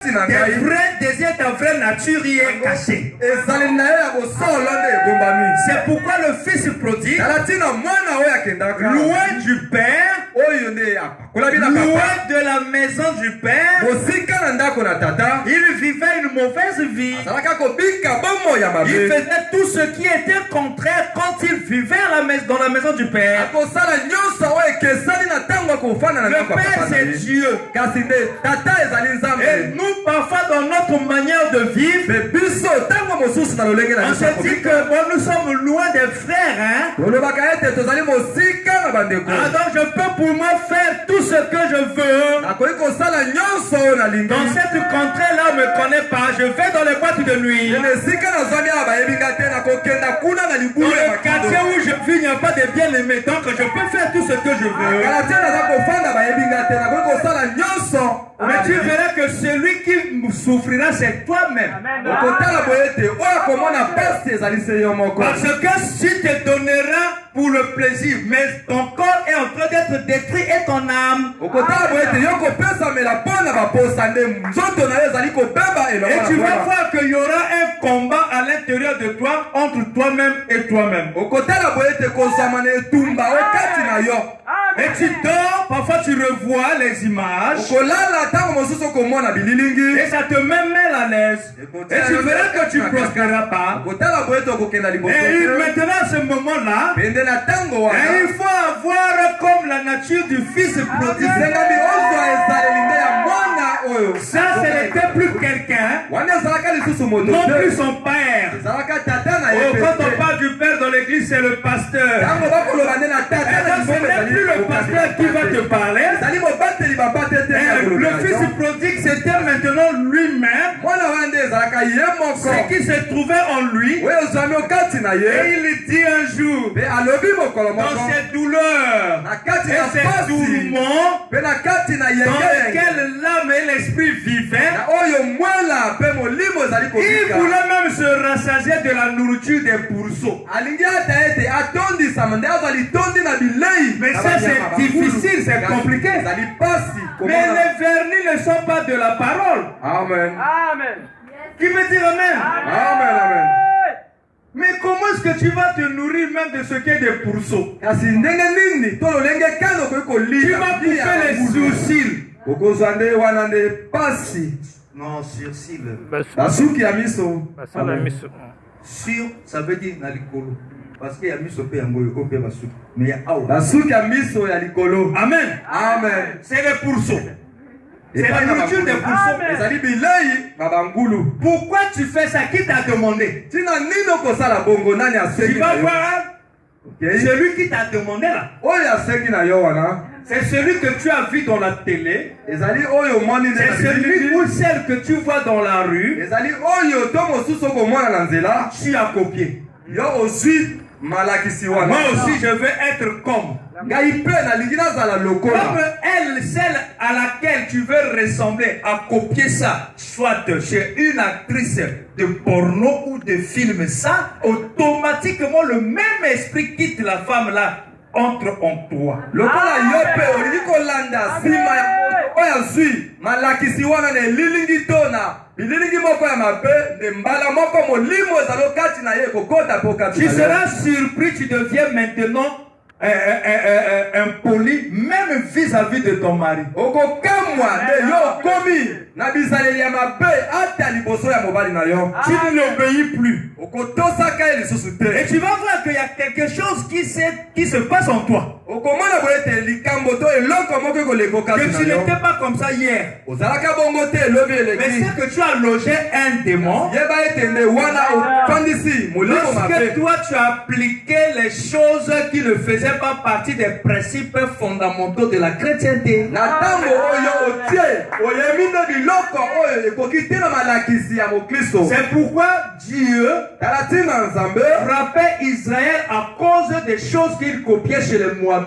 Tes vrais désirs, ta vraie nature y est cachée. C'est pourquoi le fils prodigue, loin du père, loin de la maison du père, il vivait une mauvaise vie. Il faisait tout ce qui était contraire quand il vivait dans la maison du père. Le père, c'est Dieu. Et nous, parfois, dans notre manière de vivre, on se dit que nous sommes loin des frères. Alors je peux pour moi faire tout ce que je veux. Dans cette contrée-là, on ne me connaît pas. Je vais dans les boîtes de nuit. Dans le quartier où je vis, il n'y a pas de bien-aimés. Donc je peux faire tout ce que je veux. Mais tu verras que celui qui souffrira, c'est toi-même. Parce que si tu te donneras pour le plaisir, mais ton corps est en train d'être détruit et ton âme. Et tu vas voir qu'il y aura un combat à l'intérieur de toi entre toi-même et toi-même. Et tu dors, parfois tu revois les images. Et ça te met mal à l'aise. Et tu verras que tu ne prospéreras pas. Et maintenant à ce moment-là, il faut avoir comme la nature du fils prodigue. Ça, ce n'était plus quelqu'un, non plus son père. Quand on parle du père dans l'église, c'est le pasteur. Ce n'est plus le pasteur qui va te parler. Le fils prodigue, c'était maintenant lui-même. Ce qui se trouvait en lui. Et il dit un jour, dans cette douleur et ces tourments dans lesquels l'âme et l'esprit vivaient, il voulait même se rassasier de la nourriture des pourceaux. Mais ça c'est difficile, c'est compliqué. Mais les vernis ne sont pas de la parole. Amen. Amen. Qui veut dire amen? Amen. Amen. Mais comment est-ce que tu vas te nourrir même de ce qui est des pourceaux? Tu vas couper les sourcils. Non, sourcils. Sur, ça veut dire nalikolo. Parce qu'il y a mis au pays mais il y a Amen. Amen. C'est les pourceaux. C'est la nourriture des pourceaux. Pourquoi tu fais ça? Qui t'a demandé? Tu vas voir. Celui qui t'a demandé là. C'est celui que tu as vu dans la télé. C'est celui ou celle que tu vois dans la rue. Tu as copié. Moi aussi je veux être comme elle, celle à laquelle tu veux ressembler, à copier ça, soit chez une actrice de porno ou de film, ça, automatiquement le même esprit quitte la femme là, entre en toi. Tu seras surpris, tu deviens maintenant impoli, même vis-à-vis de ton mari. Tu n'obéis plus. Et tu vas voir qu'il y a quelque chose qui se passe en toi. Que tu n'étais pas comme ça hier. Mais c'est que tu as logé un démon. Lorsque toi tu as appliqué les choses qui ne faisaient pas partie des principes fondamentaux de la chrétienté. C'est pourquoi Dieu frappait Israël à cause des choses qu'il copiait chez les Moabites.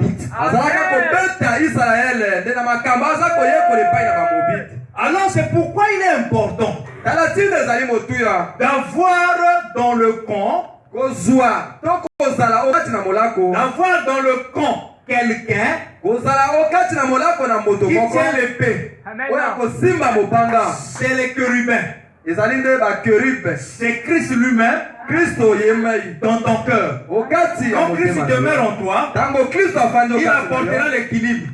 Alors c'est pourquoi il est important d'avoir dans le camp, d'avoir dans le camp quelqu'un qui tient l'épée. C'est les chérubins. C'est Christ lui-même dans ton cœur. Quand Christ demeure en toi, il apportera l'équilibre.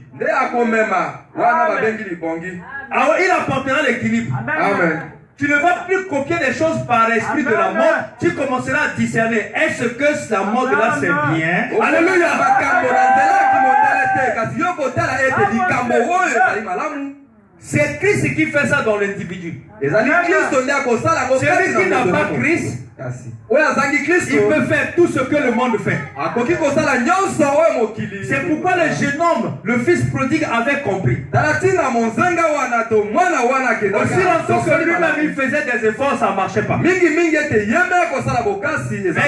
Alors il apportera l'équilibre. Amen. Tu ne vas plus copier des choses par esprit de la mort. Tu commenceras à discerner. Est-ce que la mode là c'est bien? Alléluia. C'est Christ qui fait ça dans l'individu. Celui qui n'a pas Christ, il peut faire tout ce que le monde fait. C'est pourquoi le jeune homme, le fils prodigue, avait compris. Aussi longtemps que lui-même il faisait des efforts, ça ne marchait pas. Mais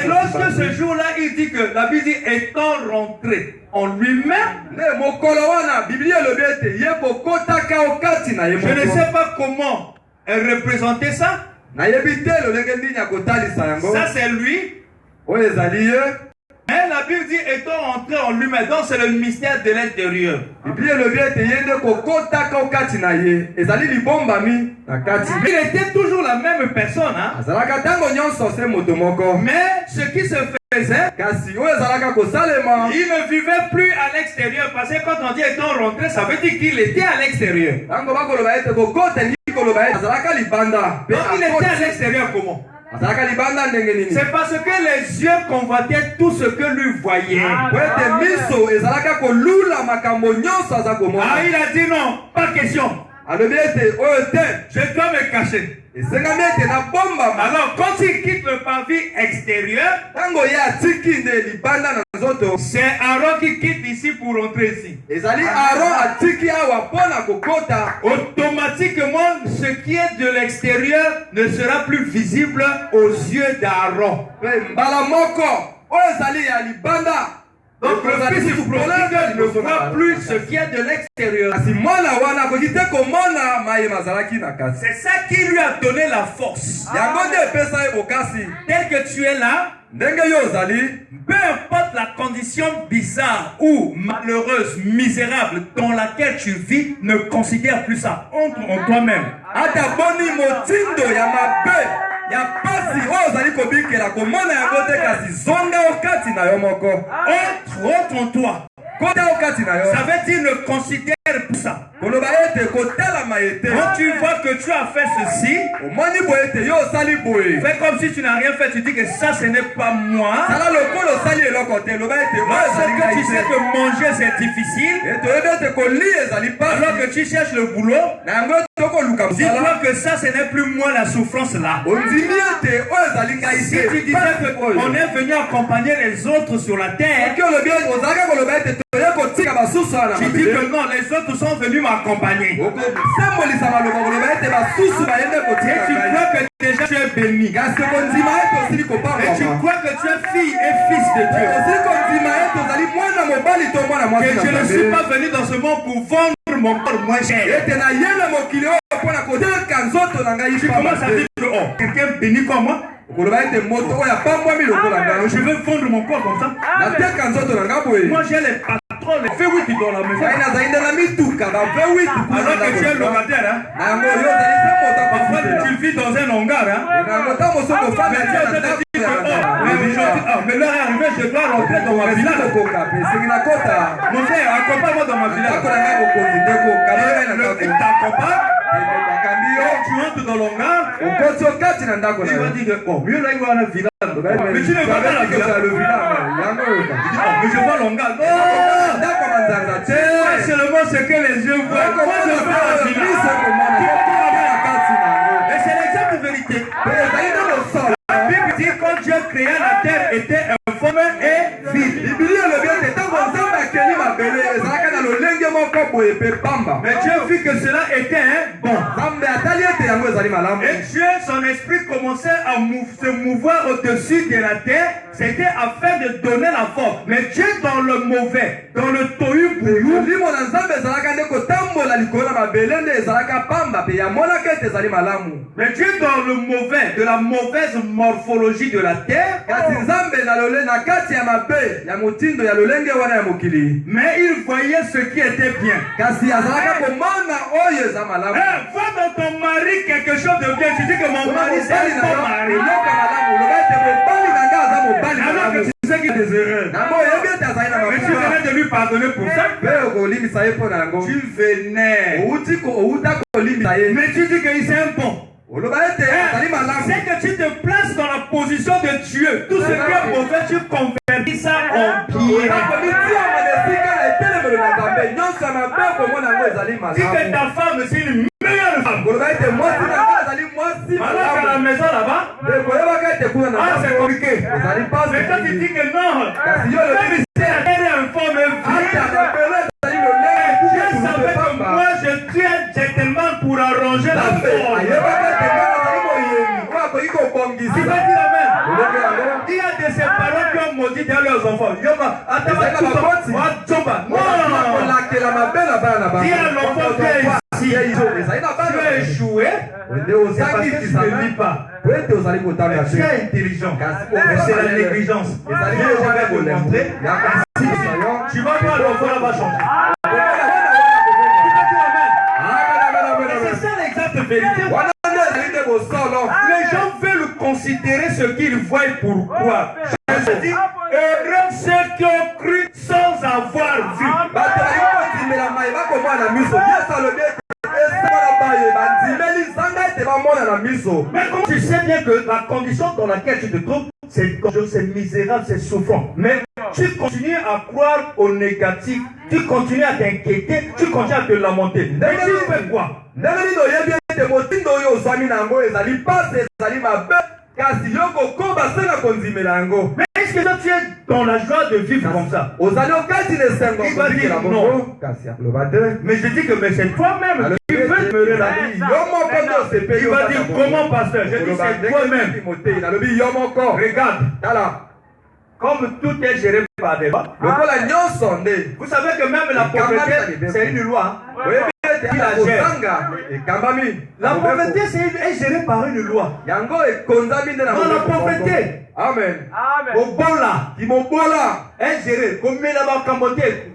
lorsque ce jour-là, il dit que la Bible dit étant rentré en lui-même, je ne sais pas comment elle représentait ça. Ça c'est lui. Mais la Bible dit étant rentré en lui-même. Donc c'est le mystère de l'intérieur. Il était toujours la même personne. Hein? Mais ce qui se faisait, il ne vivait plus à l'extérieur. Parce que quand on dit étant rentré, ça veut dire qu'il était à l'extérieur. Donc il était à l'extérieur comment? C'est parce que les yeux convoitaient tout ce que lui voyait. Il a dit non, pas question. Je dois me cacher. Alors quand il quitte le parvis extérieur, c'est Aaron qui quitte ici pour rentrer ici. Automatiquement, ce qui est de l'extérieur ne sera plus visible aux yeux d'Aaron. Donc le fils prodigue ne voit plus ce qui est de l'extérieur. C'est ça qui lui a donné la force. Tel que tu es là, peu importe la condition bizarre ou malheureuse, misérable dans laquelle tu vis, ne considère plus ça. Entre en toi-même. Entre en toi. Ça veut dire ne considère plus ça. Quand tu vois que tu as fait ceci, fais comme si tu n'as rien fait. Tu dis que ça ce n'est pas moi. Parce que tu sais que manger c'est difficile. Alors que tu cherches le boulot, dis-toi que ça ce n'est plus moi la souffrance là. Si tu disais qu'on est venu accompagner les autres sur la terre, tu dis que non, les autres sont venus m'accompagner. Et tu crois que déjà tu es béni. Et tu crois que tu es fille et fils de Dieu. Que je ne suis pas venu dans ce monde pour vendre mon corps moins cher. Tu commences à dire que quelqu'un béni comme moi. Je veux vendre mon corps comme ça. Moi j'ai les patrons, les feux qui dans la maison. Alors que tu es locataire, hein? Parfois tu vis dans un hangar, hein? Mais l'heure est arrivée, je dois rentrer dans ma villa. Mon frère, accompagne-moi dans ma villa. Il t'accompagne. Tu entres dans l'hangar. Il va dire que mieux là il va à la villa. Mais tu ne vas pas à la villa. Mais je vois l'hangar. C'est seulement ce que les yeux voient. Moi je vois la villa. Et c'est l'exemple de vérité. La Bible dit quand Dieu créa la terre était informe et vide. Mais Dieu vit que cela était bon. Et Dieu, son esprit commençait à se mouvoir au-dessus de la terre. C'était afin de donner la force. Mais Dieu dans le mauvais, dans le tohu bouyou, mais Dieu dans le mauvais, de la mauvaise morphologie de la terre, mais il voyait ce qui était bien. Vois dans ton mari quelque chose de bien. Tu dis que mon mari c'est un bon mari. Alors que tu sais qu'il est heureux. Mais tu venais de lui pardonner pour ça. Tu venais. Mais tu dis qu'il c'est un bon. C'est que tu te places dans la position de Dieu. Tout ce qui est mauvais, tu convertis ça en bien. Dis que ta femme c'est une meilleure femme. Alors qu'à la maison là-bas, c'est compliqué. Mais quand tu dis que non, même si la terre est informe, Dieu savait que moi je tiens gentleman pour arranger la forme. Il y a de ces parents qui ont maudit dans leurs enfants. Non. Dis à l'enfant qui est ici, tu as échoué, c'est parce que tu ne lis pas. Tu es intelligent, mais c'est la négligence. Je vais vous montrer. Tu vas voir l'enfant là-bas changer. C'est ça l'exacte vérité. Les gens veulent considérer ce qu'ils voient pour croire. Je dis, heureux ceux qui ont cru sans avoir vu. Mais comme tu sais bien que la condition dans laquelle tu te trouves, c'est misérable, c'est souffrant. Mais tu continues à croire au négatif, tu continues à t'inquiéter, tu continues à te lamenter. Mais tu fais quoi? Mais est-ce que toi tu es dans la joie de vivre comme ça? Il va dire non. Mais je dis que c'est toi-même qui veux me relayer. Il va dire comment pasteur? Je dis c'est toi-même. Regarde. Comme tout est géré par des lois. Vous savez que même la pauvreté c'est une loi. La pauvreté est gérée par une loi. Dans la pauvreté. Amen. Est géré. Comme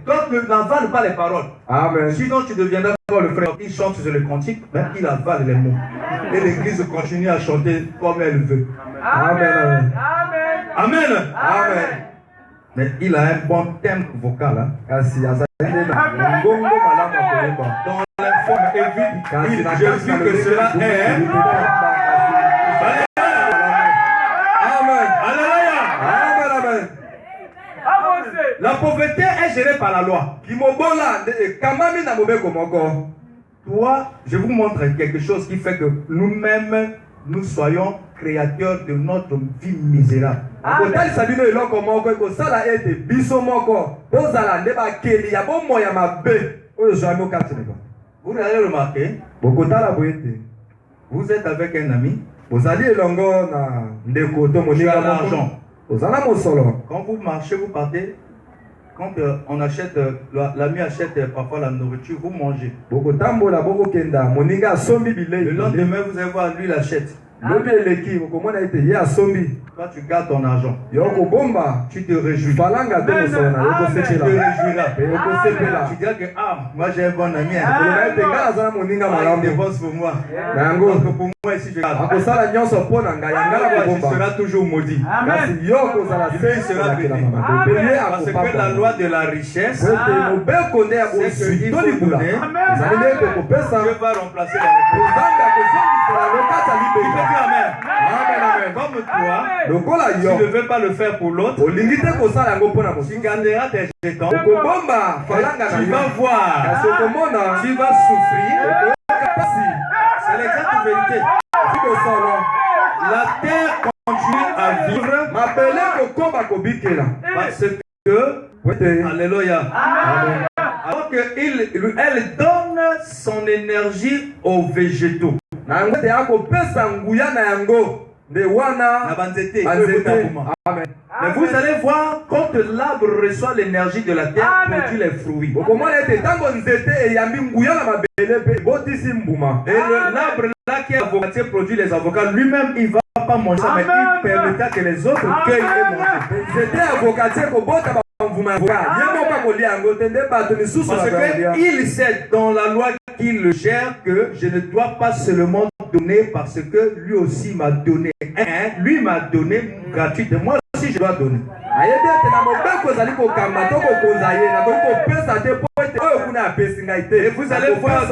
donc n'avale pas les paroles. Amen. Sinon tu deviendras comme le frère. Il chante sur le cantique, mais il avale les mots. Et l'église continue à chanter comme elle veut. Amen. Amen. Mais il a un bon thème vocal. Dans l'informe évite, je dis que cela est. Alléluia. La pauvreté est gérée par la loi. Toi, je vous montre quelque chose qui fait que nous-mêmes, nous soyons créateurs de notre vie misérable. Vous allez remarquer, vous êtes avec un ami, tu as l'argent. Quand vous marchez, vous partez. Quand on achète, l'ami achète parfois la nourriture, vous mangez. Le lendemain, vous allez voir, lui, il achète. Toi, tu gardes ton argent. Tu te réjouis. Tu te réjouiras. Tu diras que, moi j'ai un bon ami. Il dépense pour moi. Donc pour moi, ici, je garde. Tu seras toujours maudit. Il sera béni. Parce que la loi de la richesse, c'est qu'il faut donner. Dieu va remplacer la Amen. Comme toi, tu ne veux pas le faire pour l'autre. Tu gagneras tes jetons. Tu vas voir. Tu vas souffrir. C'est l'exacte vérité. La terre continue à vivre. Parce que, alléluia. Alors qu'elle donne son énergie aux végétaux. nango te akopesa nguya na yango de wana na banzete. Amen. Mais vous allez voir, quand l'arbre reçoit l'énergie de la terre, produit les fruits. Et l'arbre là qui est avocatier produit les avocats, lui-même il va pas manger, mais il permettra que les autres cueillent et mangent. C'était avocatier parce qu'il sait dans la loi qu'il le gère que je ne dois pas seulement donner parce que lui aussi m'a donné. Lui m'a donné gratuitement. Moi aussi je dois donner. Et vous allez voir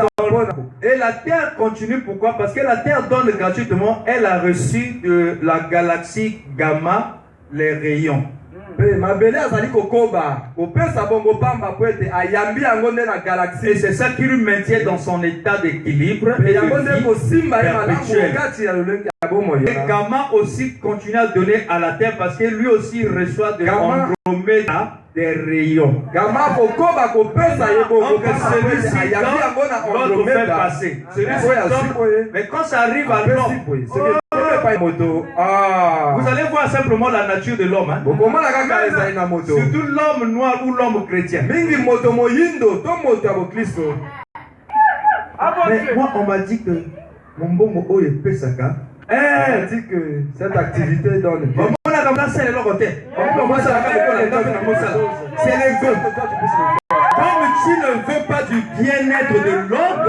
et la terre continue. Pourquoi? Parce que la terre donne gratuitement. Elle a reçu de la galaxie Gamma les rayons. Et c'est ça qui lui maintient dans son état d'équilibre et de vie perpétuelle. Et Gamma aussi continue à donner à la terre parce que lui aussi reçoit de Andromeda des rayons. Donc celui-ci l'autre fait passer. Mais quand ça arrive à l'homme, vous allez voir simplement la nature de l'homme. Hein? Surtout l'homme noir ou l'homme chrétien. Mais moi, on m'a dit que mon bon est Pesaka. Dit que cette activité donne. C'est les vœux. Comme tu ne veux pas du bien-être de l'autre,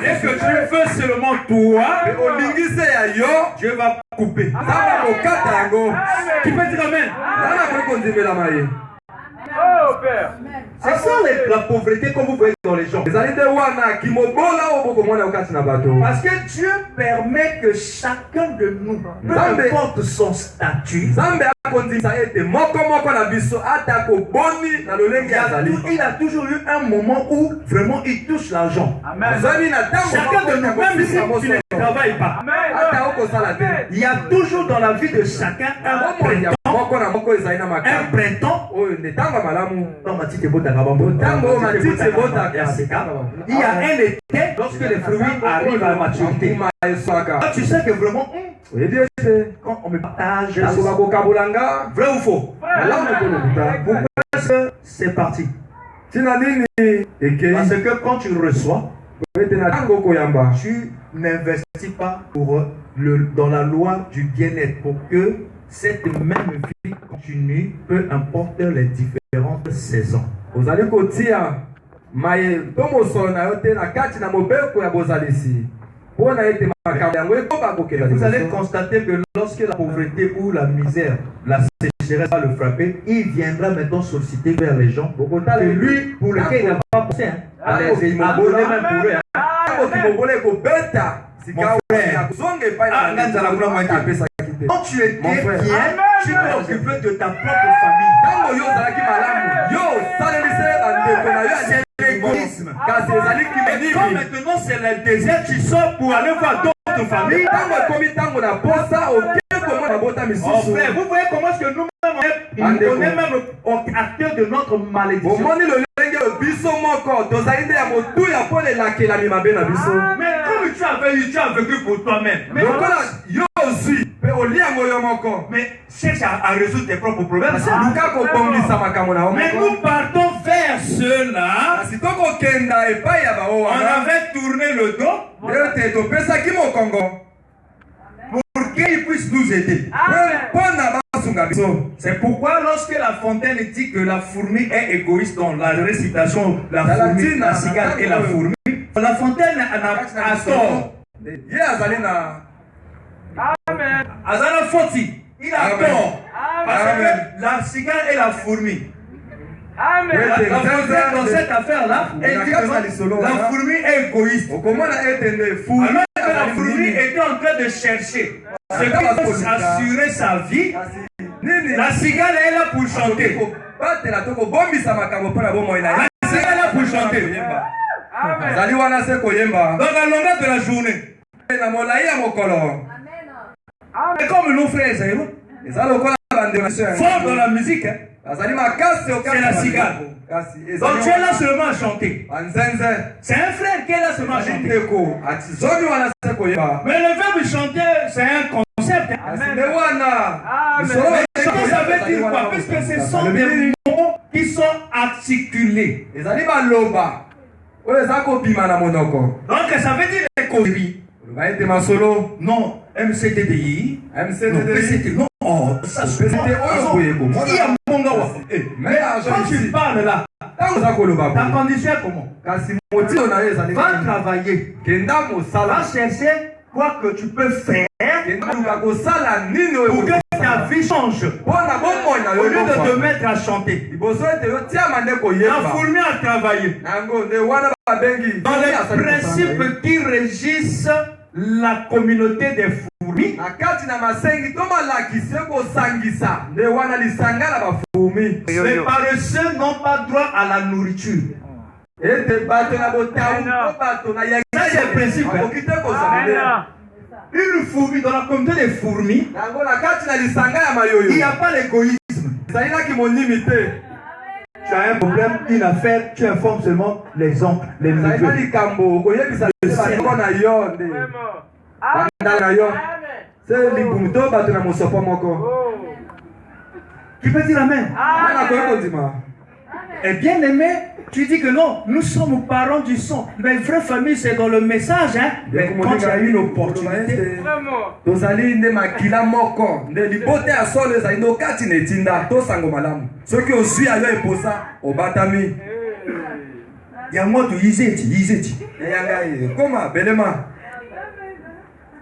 et que tu veux seulement toi, Dieu va couper. Tu peux dire amen. C'est ça la pauvreté comme vous voyez dans les gens. Parce que Dieu permet que chacun de nous, peu importe son statut, il a toujours eu un moment où vraiment il touche l'argent. Chacun de nous, même si tu ne travailles pas, il y a toujours dans la vie de chacun un printemps. Il y a un été lorsque les fruits arrivent à maturité. Tu sais que vraiment, quand on me partage, vrai ou faux? C'est parti. Parce que quand tu reçois, tu n'investis pas dans la loi du bien-être pour que cette même vie continue, peu importe les différentes saisons. Vous allez constater que lorsque la pauvreté ou la misère, la sécheresse va le frapper, il viendra maintenant solliciter vers les gens que lui, pour lequel il n'a pas pensé, à les donner même pour eux. Mon frère, quand tu étais bien, tu peux t'occuper de ta propre famille. C'est l'égoïsme. Quand maintenant c'est le désert, tu sors pour aller voir d'autres familles. Oh frère, vous voyez comment est-ce que nous-mêmes on est même acteurs de notre malédiction. Mais comme tu as vécu pour toi-même. Mais cherche à résoudre tes propres problèmes. Mais nous partons vers ceux-là. On avait tourné le dos pour qu'ils puissent nous aider. C'est pourquoi lorsque La Fontaine dit que la fourmi est égoïste dans la récitation, la fourmi, la cigale et la fourmi, La Fontaine a tort. Amen. Azana Foti, il a tort. Parce que la cigale et la fourmi. Amen. La Fontaine dans cette affaire-là, elle dit que la fourmi est égoïste. Alors que la fourmi était en train de chercher ce qui peut assurer sa vie. La cigale est là pour chanter. La cigale est là pour chanter. Dans la longueur de la journée. Et comme nos frères, fort dans la musique, hein? C'est la cigare. Donc tu es là seulement à chanter. C'est un frère qui est là seulement à chanter. Mais le verbe chanter, c'est un concept. Mais chanter, ça veut dire quoi? Parce que ce sont des mots qui sont articulés. Donc ça veut dire les causeries. Non, MCTDI. MCTDI. Non, ça se fait. Mais quand tu parles là, ta condition est comment? Va travailler. Va chercher quoi que tu peux faire pour que ta vie change. Au lieu de te mettre à chanter, la fourmi à travailler. Dans les principes qui régissent la communauté des fourmis, les paresseux n'ont pas droit à la nourriture. Ça c'est le principe. Une fourmi, dans la communauté des fourmis, il n'y a pas l'égoïsme. Tu as un problème, une affaire, tu informes seulement les oncles, les neveux. Qui peut dire amen? Et bien aimé, tu dis que non, nous sommes parents du sang. Mais vraie famille, c'est dans le message, hein. Mais quand tu as une opportunité, il y a moi de Yizeti.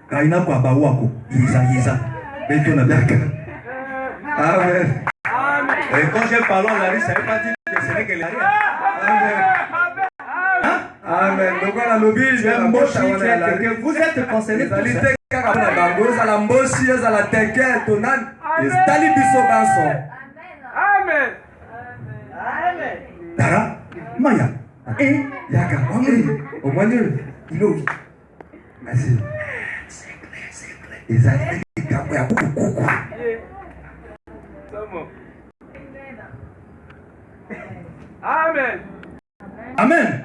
Kaina kwa bawako, Yiza. Amen. Et quand je parle en Larry, ça ne veut pas dire que ce n'est que Larry. Amen. Vous êtes concernés pour ça. Amen. Tara, Maya. Yaka. Au moins deux. Merci. C'est clair. Amen. Amen. Amen.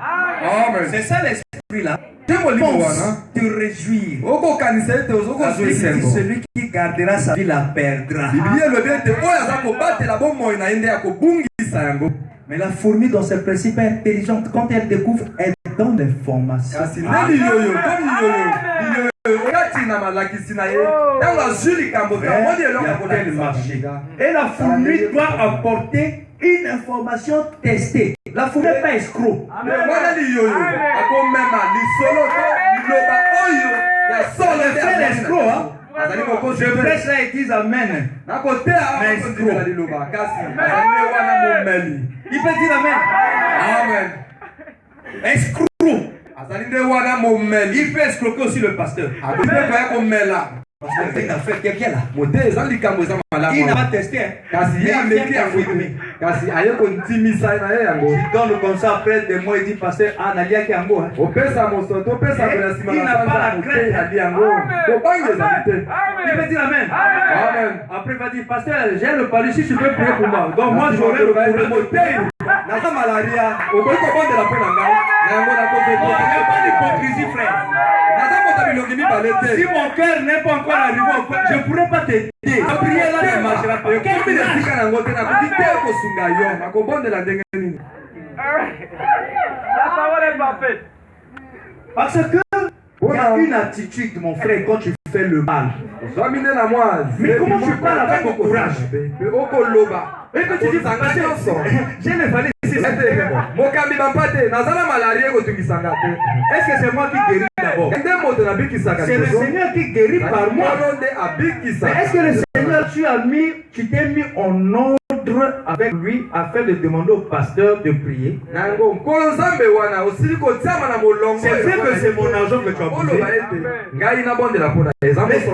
C'est ça l'esprit là. Pense te réjouir. Celui qui gardera sa vie la perdra. Mais la fourmi dans ses principes est intelligente. Quand elle découvre, elle donne l'information. Et la fourmi doit apporter une information testée. La fourmi n'est pas escroc. C'est l'escroc, hein? Je prêche là et dis amen. Mais escroc. Il peut dire amen. Escroc. Il peut escroquer aussi le pasteur. Parce que c'est affaire quelqu'un là. Il n'a pas testé. Il donne comme ça après des mois, il dit pasteur, il n'a pas la crainte. Il peut dire amen. Après il va dire pasteur, j'ai le palu, si tu peux prier pour moi. Donc moi j'aurai le problème. Il n'y a pas d'hypocrisie, frère. Si mon cœur n'est pas encore arrivé au point, je ne pourrais pas t'aider. La prière là ne marchera pas. La parole est parfaite. Parce que il y a une attitude, mon frère, quand tu fais le mal. Mais comment tu parles avec mon courage? Et que tu dis, j'ai les valets. Est-ce que c'est moi qui guéris d'abord? C'est le Seigneur qui guérit par moi. Mais est-ce que le Seigneur, tu t'es mis en ordre avec lui afin de demander au pasteur de prier? C'est vrai que c'est mon argent que tu as posé. Mais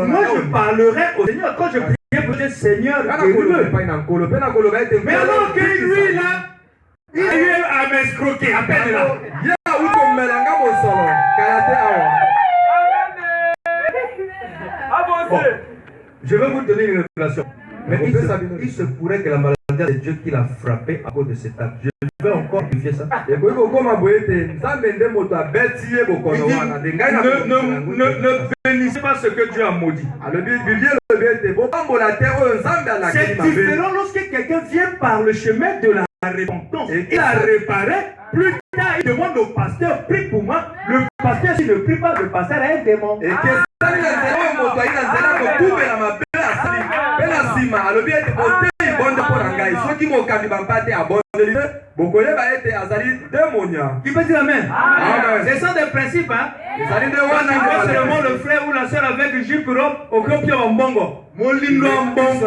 moi je parlerai au Seigneur quand je priais pour le Seigneur guéris-le. Mais alors que lui là, il a eu à m'escroquer, à peine là. Bon, je vais vous donner une révélation. Mais il se pourrait que la maladie dire c'est Dieu qui l'a frappé à cause de cet acte. Je vais encore vérifier ça. Ne bénissez pas ce que Dieu a maudit. C'est différent lorsque quelqu'un vient par le chemin de la repentance. Il a réparé. Plus tard, il demande au pasteur, prie pour moi. Le pasteur, s'il ne prie pas, le pasteur a un démon. Qui peut dire amen? C'est ça des principes, hein? Quand tu vois seulement le frère ou la soeur avec le jupe robe, au copie en bongo. Mon lindo en bongo.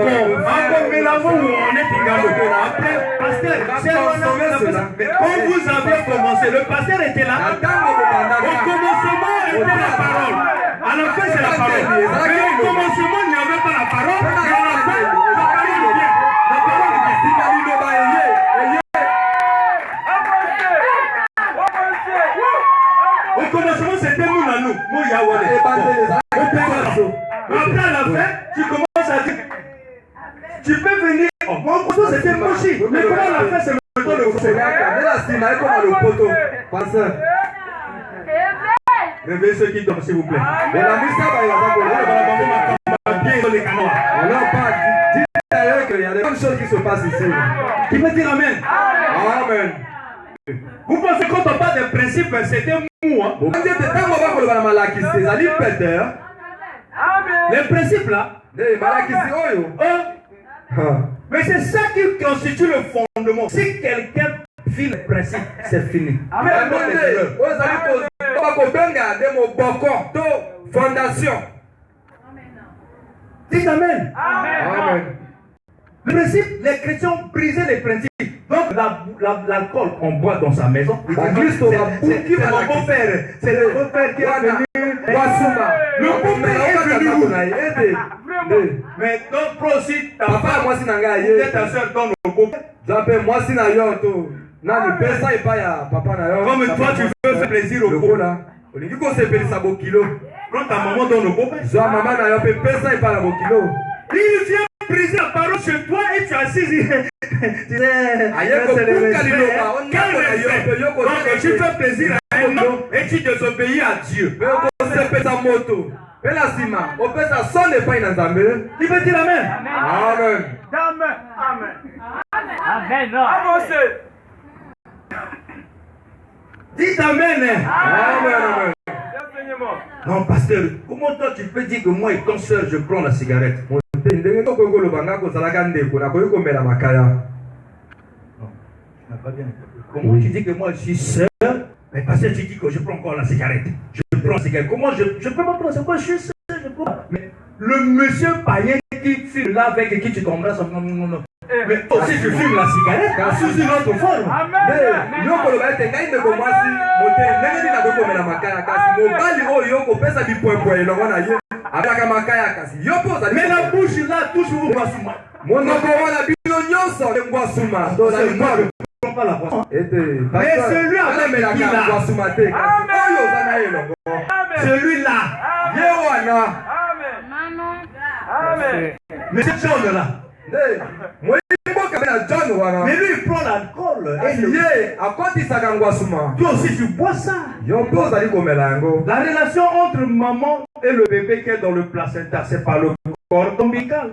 Après, pasteur, quand vous avez commencé, le pasteur était là. Au commencement était la parole. À la fin, c'est la parole. Mais au commencement, il n'y avait pas la parole. Mais à la fin, la parole vient. La parole vient. Au commencement, c'était nous, là, nous. Après la fin, tu commences à dire, tu peux venir. Mon poteau, c'était mochi. Mais comment la fin, c'est le poteau de poteau? Réveillez ceux qui dorment, s'il vous plaît. Il y a des bonnes choses qui se passent ici. Qui peut dire amen? Amen. Vous pensez quand on parle des principes, c'était mou, hein? Les principes là, mais c'est ça qui constitue le fondement. Si quelqu'un vit les principes, c'est fini. Dites amen. Amen. Le principe, les chrétiens ont brisé les principes. Donc l'alcool qu'on boit dans sa maison, c'est mon beau-père. C'est le beau-père qui est venu. Le beau-père est venu. Mais donc aussi, ta femme, moi si nanga ye, ta soeur donne au beau-père. J'appelle moi si na yo to. Nani pesa et pas ya papa na yo. Comme toi tu veux faire plaisir au beau là. Olingi ko se peli sa bokilo. Quand ta maman donne au beau-père. Zo maman na yo pe pesa et pas la bokilo. Il vient briser la parole chez toi et tu assis. Tu fais plaisir à un homme et tu désobéis à Dieu. Il veut dire amen. Amen. Amen. Amen. Avancez. Dites amen. Amen. Non, pasteur, comment toi tu peux dire que moi et ton soeur je prends la cigarette? Non, comment tu dis que moi je suis seul, mais pasteur tu dis que je prends encore la cigarette. Je prends la cigarette. Comment je peux pas prendre? C'est quoi? Je suis seul, je prends. Mais le monsieur païen qui fume là avec qui tu t'embrasses, non. Mais aussi je fume la cigarette sous une autre forme. Mais la bouche là toujours vous voit souvent. Pas la poisson. Mais celui avec qui là, celui-là, mais cette chose là, mais lui il prend l'alcool. Toi aussi tu bois ça. La relation entre maman et le bébé qui est dans le placenta, c'est par le corps ombilical.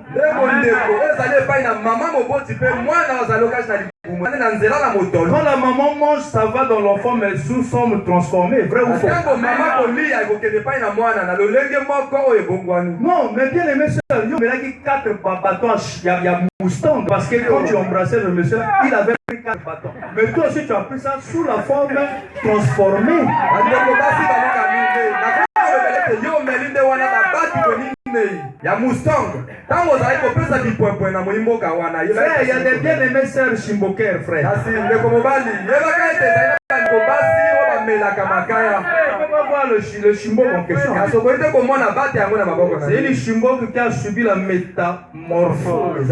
Quand la maman mange, ça va dans l'enfant, mais sous forme transformée, vrai ou faux? Non, mais bien aimé soeur, il y a 4 bâtons, il y a mouston, parce que quand tu embrassais le monsieur, il avait pris 4 bâtons. Mais toi aussi, tu as pris ça sous la forme transformée. Il y a Mustang. Frère, il y a des bien-aimés sœurs chimboker, frère. On va voir le chimbo en question. C'est une chimbo qui a subi la métamorphose.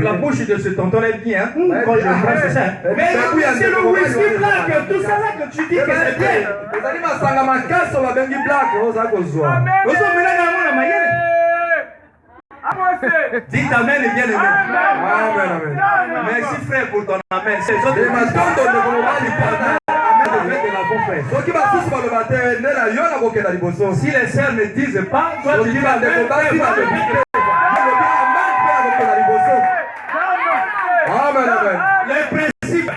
La bouche de ce tonton est bien, quand je prends ça. Mais c'est le whisky black, tout ça là que tu dis que c'est bien. Dites amen et bien aimé. Amen. Merci frère pour ton amen. C'est ça. Si les sœurs ne disent pas, toi tu dis amen. Les principes.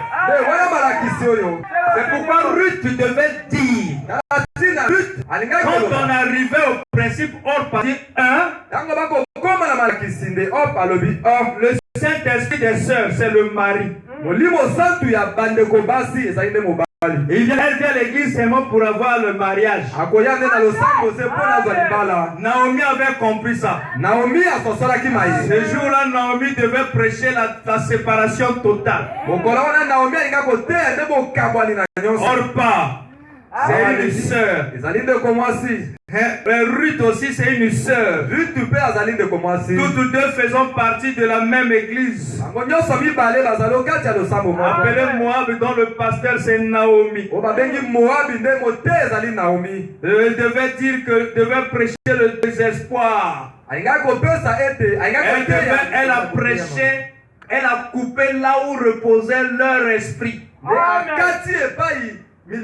C'est pourquoi Ruth tu devais dire. Quand on arrivait au principe hors partie 1, le Saint-Esprit des sœurs, c'est le mari. Elle vient à l'église seulement pour avoir le mariage. Naomi avait compris ça. Ce jour-là, Naomi devait prêcher la séparation totale. Orpa, c'est une sœur. Ruth aussi, c'est une sœur. Toutes deux faisons partie de la même église. Appelez Moab, dont le pasteur c'est Naomi. Elle devait dire que devait prêcher le désespoir. Elle a prêché, elle a coupé là où reposait leur esprit. Vous,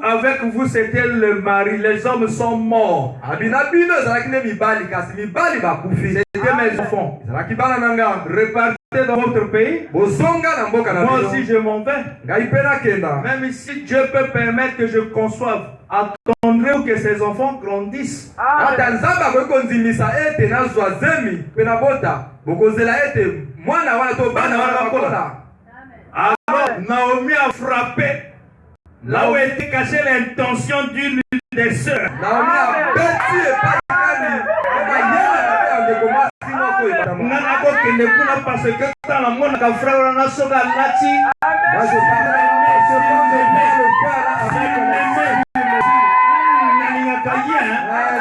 avec vous, c'était le mari. Les hommes sont morts. C'était mes enfants. Repartez dans votre pays. Moi aussi, je m'en vais. Même si Dieu peut permettre que je conçoive, attendrez que ces enfants grandissent. Alors, Naomi a frappé là où était cachée l'intention d'une des sœurs. Parce que dans la monde a frère na soga lati.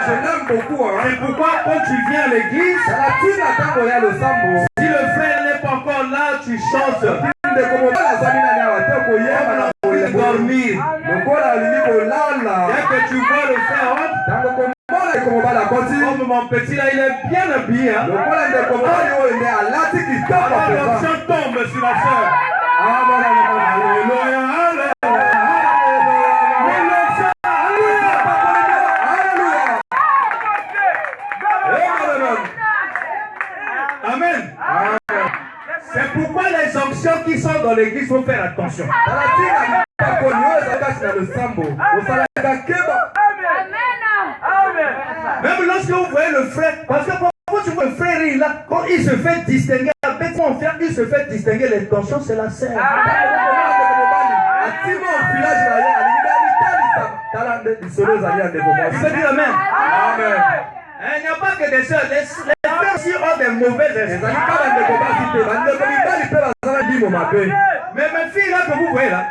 Je l'aime beaucoup. Et pourquoi quand tu viens à l'église, si le frère n'est pas encore là, tu chantes. Dormir. Dès que tu vois le frère, comme mon petit là, il est bien habillé. L'onction tombe sur la soeur. Alléluia. Amen. C'est pourquoi les onctions qui sont dans l'église faut faire attention. Même lorsque vous voyez le frère, parce que quand tu vois le frère, quand il se fait distinguer, il se fait distinguer, l'intention c'est la sœur. Vous dites amen. Il n'y a pas que des sœurs, les frères aussi ont des mauvaises esprits. Mais mes filles là que vous voyez là,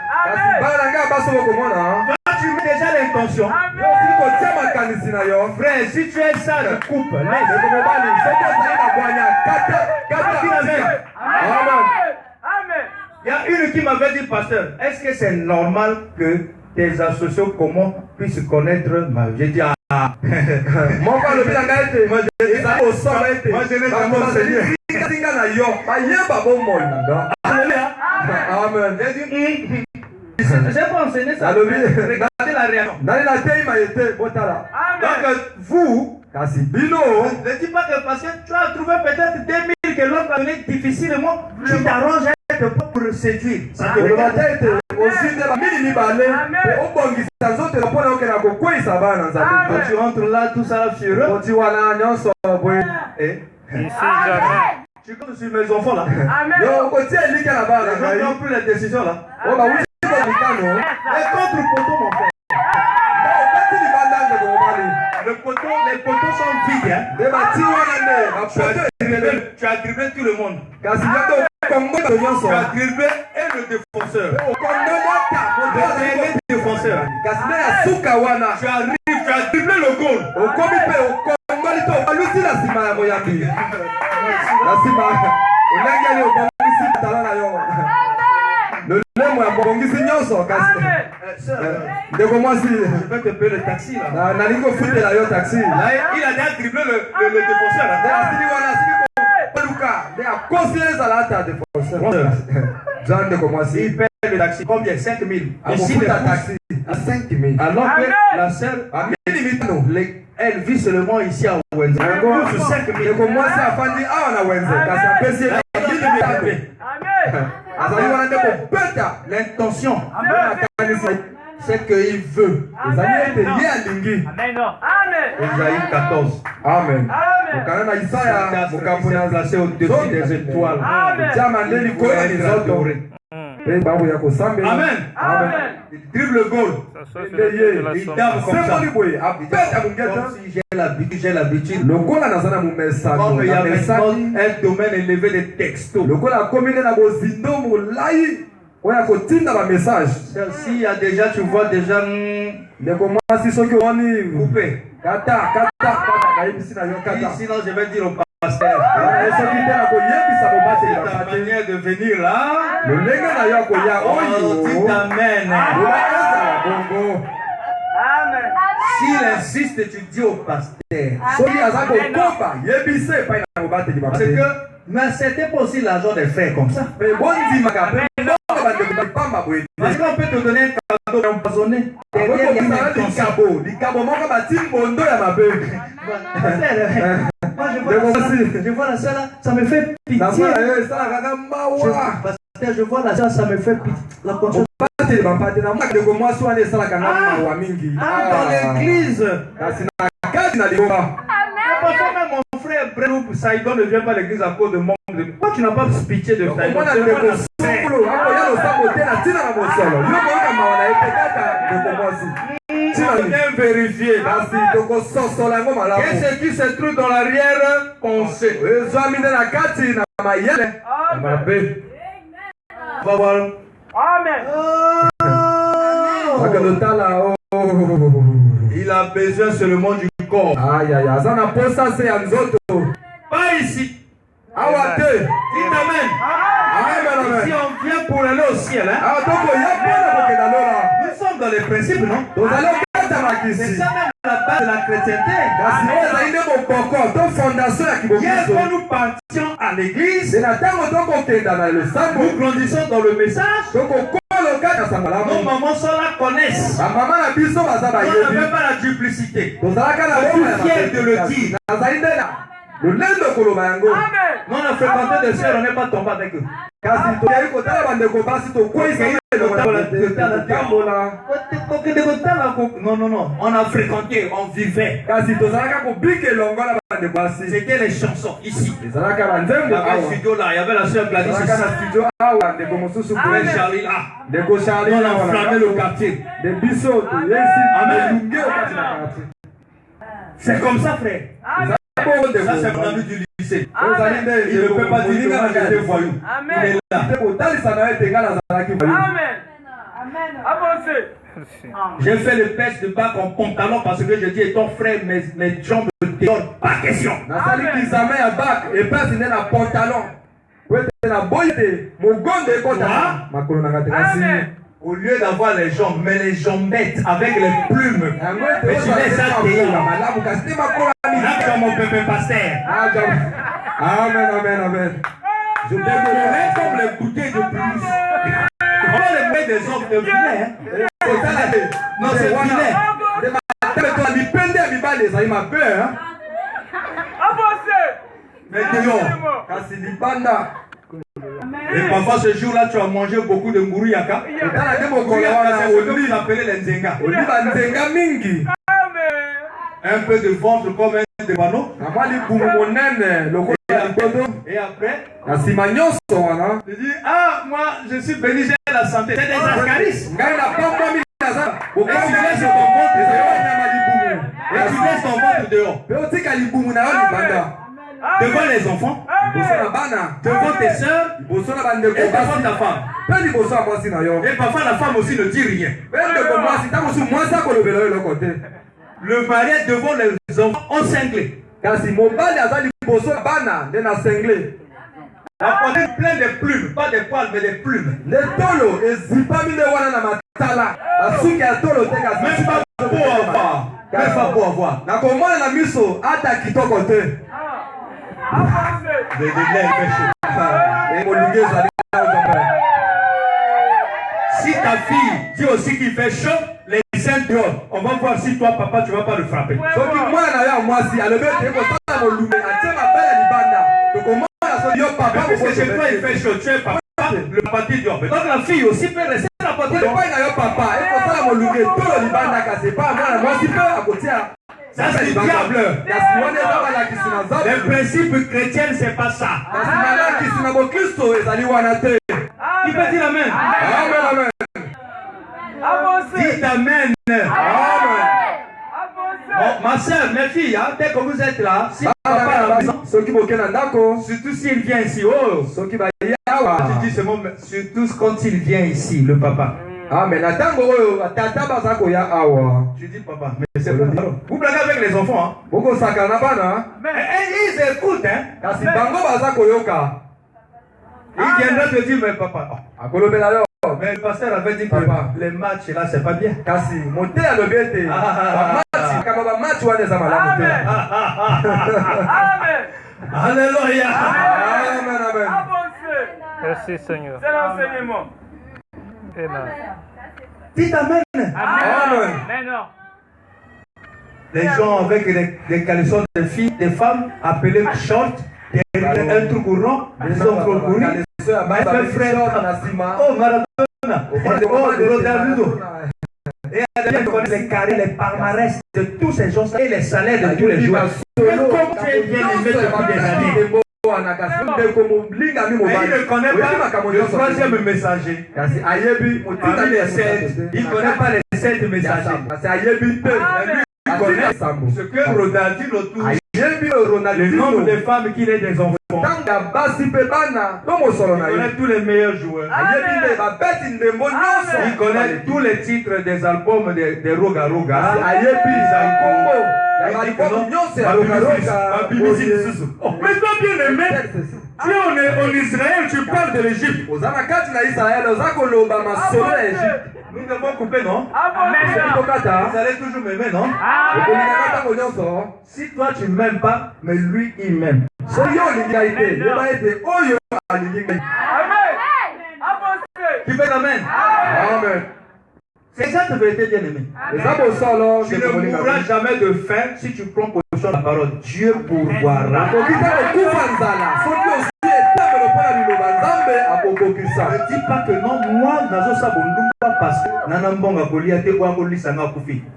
quand tu mets déjà l'intention, frère, si tu es sale, coupe. Il y a une qui m'avait dit, pasteur, est-ce que c'est normal que tes associés communs puissent connaître ma vie? J'ai dit, ah. Moi je n'ai pas enseigné. Amen. J'ai pas enseigné ça. Regardez la réaction. Donc vous, ne dis pas que parce que tu as trouvé peut-être 2000 que l'autre a donné difficilement, tu t'arranges pour séduire. Quand tu rentres là, tout ça là fureur. Tu comptes sur mes enfants là. Les gens n'ont plus les décisions là. Et contre poteau mon frère. Les poteaux sont vides. Hein? Tu as dribblé tout le monde. Tu as dribblé et le défenseur. Le défenseur. Tu as dribblé le goal. nyonso kasi ndeko mwasi je vais te payer le taxi là. nalingi kofutela yo taxi. Là, il a déjà dribblé le défenseur là. asili wana asili koluka nde akosi ezala ata défenseur. Jean ndeko mwasi Il paye le taxi combien? 5 000. Ici akofuta taxi à 5 000. alors que la sœur elle vit seulement ici à Wenze. Sur 5 000. ndeko mwasi afandi awa na wenze kasi apesi azali wana nde kobeta L'intention, c'est qu'il veut. ezali ete ye alingi. Isaïe 14. Amen. okana na Isaya mokambo na placé au-dessus des étoiles. jama nde likolo ya mizoto mpe bango ya kosambela. Amen. Il dribble le goal. Il dame comme ça. semboli boye abeta mongeta Comme si j'ai l'habitude. lokola naza na momesano Comme il y a maintenant namesaki un domaine élevé de textos. lokola akomi nde na bozindo molai oyo akotinda bamessage. S'il y a déjà, tu vois déjà ndeko mwasi soki omoni coupé. kata nayebisi na yo kata Sinon, je vais dire au pasteur. soki te na koyebisa mobateli Ta bapate manière de venir là. lolenge na yo akoya Oh, oyo tu t'amènes. ezala bongo. S'il insiste, tu dis au pasteur. soki aza kokoba yebisa epai na mobateli Parce bapate. que, mais c'était pas aussi l'argent des frères comme ça. mpe bondimaka mpe bongo bandeko bapamba boye Parce qu'on peut te donner un cadeau empoisonné. Derrière, il y a une intention. likabo moko bati mbondo ya mabe. Moi, je vois la sœur là, ça me fait pitié. esalaka mawa Pasteur, je vois la sœur, ça me fait pitié. La conscience. bateli bapate na ndeko mwasi wana esalaka nga mawa mingi. Dans l'église. kasi na kati na lingomba Parfois même mon frère Breno Saïdon ne vient pas à l'église à cause de manque de... Pourquoi tu n'as pas pitié de Saïdon? omona ndeko solo akoya losambo te na ntina na mosolo yo koyoka mawa na ye mpe kaka ndeko mwasi Bien vérifié. kasi tokososola yango malamu. Qu'est-ce qui se trouve dans l'arrière-pensée? ezwami nde na kati na mayele ya mabe. On va voir. akendotala Il a besoin seulement du corps. ayaya aza na posa se ya nzoto Pas ici. awa te. Il t'amène. Si on vient pour aller au ciel, hein? awa tokoya mpona kokenda lola Nous sommes dans les principes, non? tozali okata C'est makisi ça même la base de la chrétienté. kasi oyo ezali nde mokoko to fondation ya Hier, kibokiso. quand nous partions à l'église, na ntango tokokenda na losambo nous grandissons dans le message. tokokoloka na sango Nos malamu. mamans sont là, connaissent. bamama na biso baza On bayebi n'avait pas la duplicité. tozalaka na Je boma suis fier de le dire. nazali nde na lolendo koloba yango. Nous, on a fréquenté des sœurs, on n'est pas tombé avec eux. kasi toyei kotala bandeko basi tokweyisa tambola. Non. On a fréquenté, on vivait. kasi tozalaka kobika elongo na bandeko basi. C'était les chansons ici. ezalaka Il y banzembo avait un awa studio là, il y avait la sœur Gladys ezalaka ici. na studio awa ndeko mosusu Et boye. Charlie là. ndeko charli On a enflammé le quartier. de biso toyesi Amen. elungi okati na quartier. C'est comme ça, frère. bongo ndeko Ça, c'est mon ami du lycée. ozali nde Il ne peut pas dire que moi j'étais voyou. Il est là. kotalisa na yo ete nga nazalaki voyou. J'ai fait le pêche de bac en pantalon parce que je dis, et ton frère, mes jambes te donnent pas question. nasali kisama ya bak epasi nde na pantalon po ete naboyi te mogondo ekota makolo nanga te kasi Au lieu d'avoir les jambes, mais les jambes avec les plumes. yango Mais tu laisses ça ete dehors. malamu kasi te makola Là, comme mon pépé pasteur. amen. Je décorerai comme les bouteilles de plus. On va les mettre des hommes de filet. Non, c'est filet. lipende ya mibali ezali mabe Mais dehors. kasi libanda Et parfois ce jour-là, tu as mangé beaucoup de nguruyaka. otala nde mokolo Nguruyaka, wana c'est ce que vous appelez les nzenga. oliba nzenga mingi Un peu de ventre comme un de bano. na mwa libumu monene lokola ya libondo Et après, na nsima nyonso wana tu dis, ah, moi, je suis béni, j'ai la santé. C'est des ascaris. ngai napambwami naza Et tu laisses ton ventre dehors. nyama libumu Et tu laisses ton ventre dehors. mpe otika libumu na yo libanda Devant les enfants, liboso na bana devant tes soeurs liboso na bandeko et devant basi ta femme. mpe liboso ya mwasi na yo Et parfois la femme aussi ne dit rien. mpe ndeko mwasi ntango mosusu mwasi akolobela yo eloko te Le mariage devant les enfants, on cinglé. kasi mobali aza liboso na bana nde na sengle La poitrine pleine de plumes, pas des poils, mais des plumes. nde tolo ezipami nde wana na tala. Asuki atolo te kasi. Même pas pour avoir. Même pas pour avoir. Na komona na miso ata kitoko te. De Dieu il fait chaud. Et molunge ezali na otombe. Si ta fille dit aussi qu'il fait chaud, les seins dehors, on va voir si toi, papa, tu ne vas pas le frapper. Soki mwana na yo mwasi alobi ete kosala molunge atie mabele libanda. Tokomona soki yo papa parce que chez toi il fait chaud, tu es papa, le papa dit dehors. Donc la fille aussi peut rester la portée dehors. Na yo papa, ekosala molunge tolo libanda kasi pa mwana mwasi pe akotia. Ça c'est le diable. Le principe chrétien c'est pas ça. Qui peut dire amen? Amen. Dites amen. Bon, ma soeur, mes filles, hein, dès que vous êtes là, si papa à la maison, surtout s'il vient ici, oh, je dis ce mot, surtout quand il vient ici, le papa. Ah, mais tu dis papa, mais c'est pas grave. Vous blaguez avec les enfants, hein? Mais ils écoutent, hein? Il viendra te dire, mais papa. Mais le pasteur avait dit que les matchs là, c'est pas bien. Alléluia. Merci Seigneur. C'est l'enseignement. Amen. Dites amen. Amen. Les gens avec des caleçons de filles, des femmes appelées short, un truc courant, des hommes trop courus. Oh, Maradona. Oh, Ronaldo. Et elle connaît les carrés, les palmarès de tous ces gens et les salaires de tous les joueurs. Comme tu es bien aimé depuis des années. Il ne connaît pas le troisième messager. Parmi les 7, il ne connaît pas les 7 messagers. Il connaît ce que Ronaldinho touche. Le nombre de femmes qu'il a des enfants. Il connaît tous les meilleurs joueurs. Il connaît tous les titres des albums de Roga Roga. Mais toi bien aimé, tu es en Israël, tu parles de l'Égypte. Nous devons couper, non? Vous allez toujours m'aimer, non? Si toi tu ne m'aimes pas, mais lui il m'aime. Tu fais amen? Amen. C'est ça la vérité, bien aimé. Tu ne mourras jamais de faim si tu prends position de la parole. Dieu pourvoira. Ne dis pas que non, moi, parce que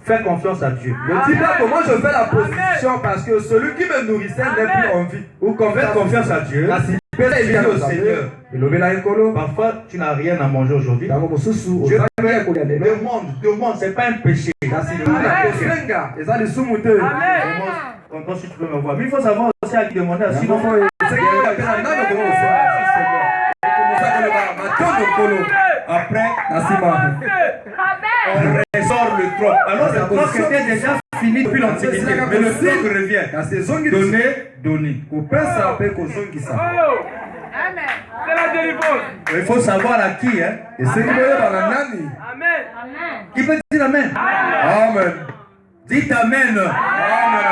fais confiance à Dieu. Ne dis pas que moi je fais la position parce que celui qui me nourrissait n'est plus en vie. Ou qu'on fait confiance à Dieu. Au Seigneur. Parfois, tu n'as rien à manger aujourd'hui. Dieu demande, c'est pas un péché. Tonton, si tu peux me voir. Mais il faut savoir aussi à qui demander. Sinon, après, on ressort le troc. Alors, le troc était déjà fini depuis l'Antiquité. Mais le troc revient. Donner. Amen. C'est la délivrance. Il faut savoir à qui, hein. Amen. Qui peut dire amen? Amen. Dites amen. Amen.